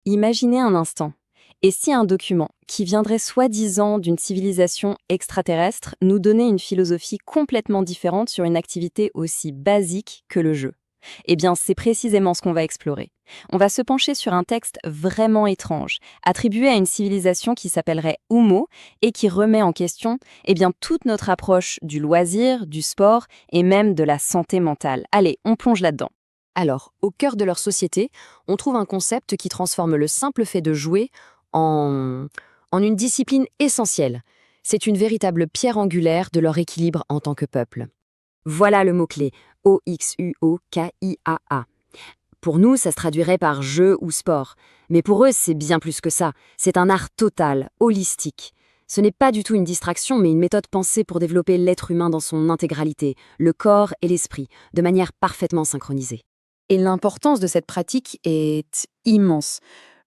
Imaginez un instant. Et si un document, qui viendrait soi-disant d'une civilisation extraterrestre, nous donnait une philosophie complètement différente sur une activité aussi basique que le jeu? Eh bien, c'est précisément ce qu'on va explorer. On va se pencher sur un texte vraiment étrange, attribué à une civilisation qui s'appellerait Humo et qui remet en question toute notre approche du loisir, du sport et même de la santé mentale. Allez, on plonge là-dedans. Alors, au cœur de leur société, on trouve un concept qui transforme le simple fait de jouer en, en une discipline essentielle. C'est une véritable pierre angulaire de leur équilibre en tant que peuple. Voilà le mot-clé, Oxuokiaa. Pour nous, ça se traduirait par jeu ou sport. Mais pour eux, c'est bien plus que ça. C'est un art total, holistique. Ce n'est pas du tout une distraction, mais une méthode pensée pour développer l'être humain dans son intégralité, le corps et l'esprit, de manière parfaitement synchronisée. Et l'importance de cette pratique est immense.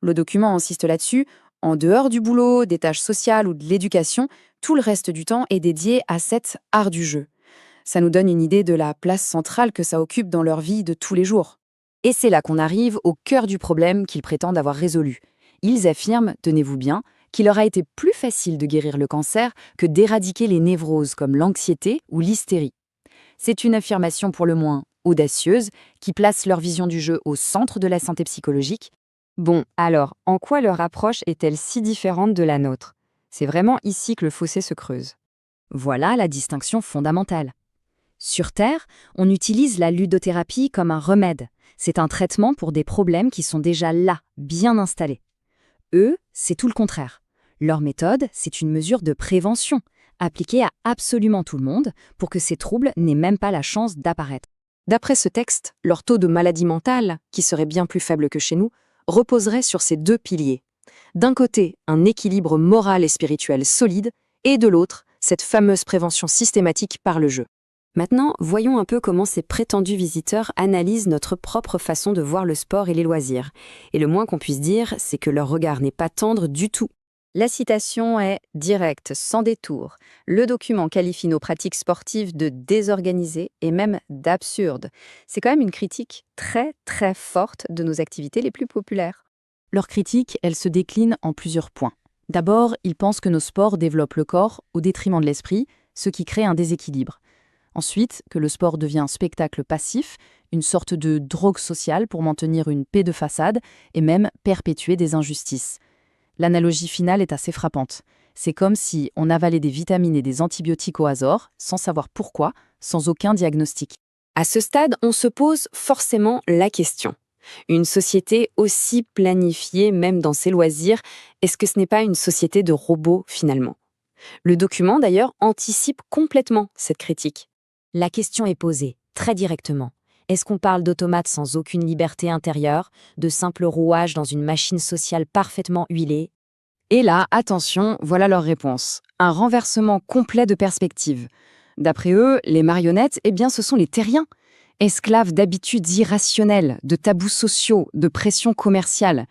Le document insiste là-dessus. En dehors du boulot, des tâches sociales ou de l'éducation, tout le reste du temps est dédié à cet art du jeu. Ça nous donne une idée de la place centrale que ça occupe dans leur vie de tous les jours. Et c'est là qu'on arrive au cœur du problème qu'ils prétendent avoir résolu. Ils affirment, tenez-vous bien, qu'il leur a été plus facile de guérir le cancer que d'éradiquer les névroses comme l'anxiété ou l'hystérie. C'est une affirmation pour le moins audacieuse qui place leur vision du jeu au centre de la santé psychologique. Bon, alors, en quoi leur approche est-elle si différente de la nôtre? C'est vraiment ici que le fossé se creuse. Voilà la distinction fondamentale. Sur Terre, on utilise la ludothérapie comme un remède. C'est un traitement pour des problèmes qui sont déjà là, bien installés. Eux, c'est tout le contraire. Leur méthode, c'est une mesure de prévention, appliquée à absolument tout le monde pour que ces troubles n'aient même pas la chance d'apparaître. D'après ce texte, leur taux de maladie mentale, qui serait bien plus faible que chez nous, reposerait sur ces deux piliers. D'un côté, un équilibre moral et spirituel solide, et de l'autre, cette fameuse prévention systématique par le jeu. Maintenant, voyons un peu comment ces prétendus visiteurs analysent notre propre façon de voir le sport et les loisirs. Et le moins qu'on puisse dire, c'est que leur regard n'est pas tendre du tout. La citation est directe, sans détour. Le document qualifie nos pratiques sportives de désorganisées et même d'absurdes. C'est quand même une critique très très forte de nos activités les plus populaires. Leur critique, elle se décline en plusieurs points. D'abord, ils pensent que nos sports développent le corps au détriment de l'esprit, ce qui crée un déséquilibre. Ensuite, que le sport devient un spectacle passif, une sorte de drogue sociale pour maintenir une paix de façade et même perpétuer des injustices. L'analogie finale est assez frappante. C'est comme si on avalait des vitamines et des antibiotiques au hasard, sans savoir pourquoi, sans aucun diagnostic. À ce stade, on se pose forcément la question. Une société aussi planifiée, même dans ses loisirs, est-ce que ce n'est pas une société de robots finalement? Le document d'ailleurs anticipe complètement cette critique. La question est posée, très directement. Est-ce qu'on parle d'automates sans aucune liberté intérieure, de simples rouages dans une machine sociale parfaitement huilée? Et là, attention, voilà leur réponse. Un renversement complet de perspective. D'après eux, les marionnettes, ce sont les terriens. Esclaves d'habitudes irrationnelles, de tabous sociaux, de pression commerciale.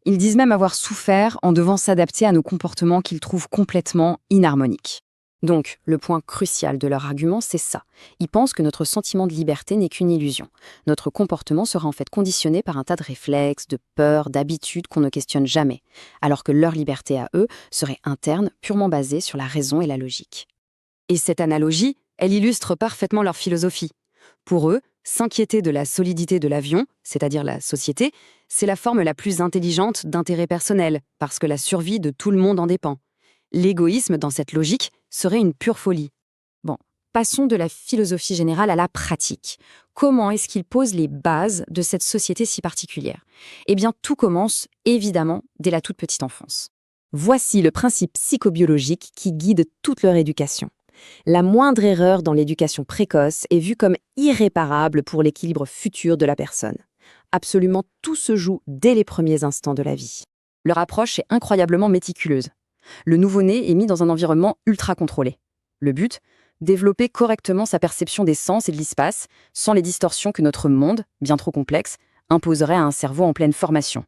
Ils disent même avoir souffert en devant s'adapter à nos comportements qu'ils trouvent complètement inharmoniques. Donc, le point crucial de leur argument, c'est ça. Ils pensent que notre sentiment de liberté n'est qu'une illusion. Notre comportement sera en fait conditionné par un tas de réflexes, de peurs, d'habitudes qu'on ne questionne jamais, alors que leur liberté à eux serait interne, purement basée sur la raison et la logique. Et cette analogie, elle illustre parfaitement leur philosophie. Pour eux, s'inquiéter de la solidité de l'avion, c'est-à-dire la société, c'est la forme la plus intelligente d'intérêt personnel, parce que la survie de tout le monde en dépend. L'égoïsme, dans cette logique, serait une pure folie. Bon, passons de la philosophie générale à la pratique. Comment est-ce qu'ils posent les bases de cette société si particulière? Eh bien, tout commence, évidemment, dès la toute petite enfance. Voici le principe psychobiologique qui guide toute leur éducation. La moindre erreur dans l'éducation précoce est vue comme irréparable pour l'équilibre futur de la personne. Absolument tout se joue dès les premiers instants de la vie. Leur approche est incroyablement méticuleuse. Le nouveau-né est mis dans un environnement ultra contrôlé. Le but? Développer correctement sa perception des sens et de l'espace, sans les distorsions que notre monde, bien trop complexe, imposerait à un cerveau en pleine formation.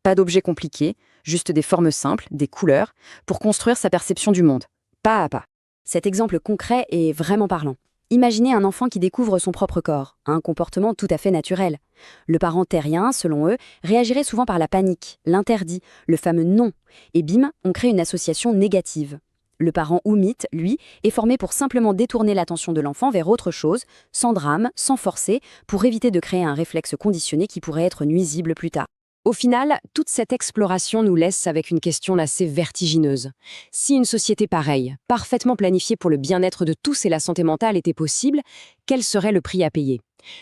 Pas d'objets compliqués, juste des formes simples, des couleurs, pour construire sa perception du monde, pas à pas. Cet exemple concret est vraiment parlant. Imaginez un enfant qui découvre son propre corps, un comportement tout à fait naturel. Le parent terrien, selon eux, réagirait souvent par la panique, l'interdit, le fameux non. Et bim, on crée une association négative. Le parent oumite, lui, est formé pour simplement détourner l'attention de l'enfant vers autre chose, sans drame, sans forcer, pour éviter de créer un réflexe conditionné qui pourrait être nuisible plus tard. Au final, toute cette exploration nous laisse avec une question assez vertigineuse. Si une société pareille, parfaitement planifiée pour le bien-être de tous et la santé mentale était possible, quel serait le prix à payer?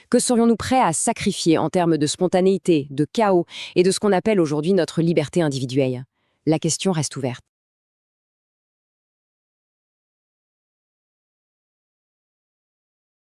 Que serions-nous prêts à sacrifier en termes de spontanéité, de chaos et de ce qu'on appelle aujourd'hui notre liberté individuelle? La question reste ouverte.